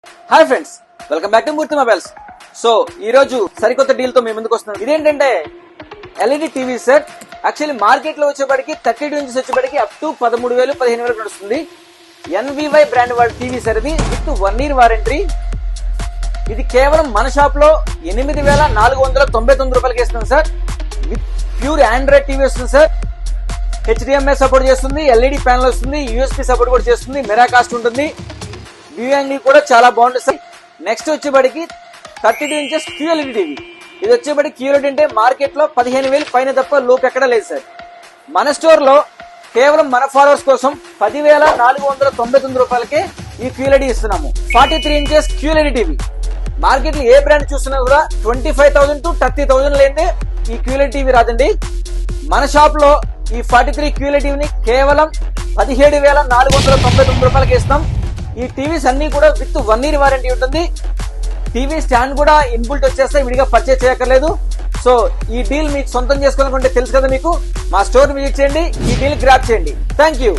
Hi friends, welcome back to Murthy mobiles. So ఈ రోజు సరికొత్త డీల్ తో మీ ముందుకు వస్తున్నాం. ఇదేంటంటే LED TV sir. Actually market లో వచ్చేప్పటికి 32 ఇంచెస్ వచ్చేప్పటికి అప్ టు 13,000 15,000 నడుస్తుంది. ఎన్వివై బ్రాండ్ వాళ్ళ టీవీ సార్ ఇది, విత్ 1 year వారంటీ. ఇది కేవలం మన షాప్ లో 8,499 రూపాయలకి ఇస్తున్నాం sir. With pure Android TV వస్తుంది సార్. హెచ్డిఎంఐ సపోర్ట్ చేస్తుంది, ఎల్ఈడి ప్యానల్ వస్తుంది, యూఎస్బీ సపోర్ట్ కూడా చేస్తుంది, మెరాకాస్ట్ ఉంటుంది. వ్యూ యాంగిల్ కూడా చాలా బాగుంటుంది సార్. నెక్స్ట్ వచ్చేప్పటికి 32 ఇంచెస్ క్యూఎల్ఈడి టీవీ. ఇది వచ్చేప్పటికి క్యూఎల్ఈడి అంటే మార్కెట్ లో 15,000 పైన తప్ప లోపు ఎక్కడా లేదు సార్. మన స్టోర్ లో కేవలం మన ఫాలోవర్స్ కోసం 10,499 రూపాయలకే ఈ క్యూఎల్ఈడి ఇస్తున్నాము. 43 ఇంచెస్ క్యూఎల్ఈడి టీవీ. మార్కెట్ లో ఏ బ్రాండ్ చూసినా కూడా 25,000 to 30,000 లేదే ఈ క్యూఎల్ఈడి టీవీ రాదండి. మన షాప్ లో ఈ 43 క్యూఎల్ఈడి టీవీని కేవలం 17,499 రూపాయలకి ఇస్తాం. ఈ టీవీస్ అన్ని కూడా విత్ 1 year వారంటీ ఉంటుంది. టీవీ స్టాండ్ కూడా ఇన్బుల్ట్ వచ్చేస్తే విడిగా పర్చేస్ చేయక్కర్లేదు. సో ఈ డీల్ మీకు సొంతం చేసుకోవాలనుకుంటే తెలుసు కదా మీకు, మా స్టోర్ విజిట్ చేయండి, ఈ డీల్ గ్రాప్ చేయండి. Thank you.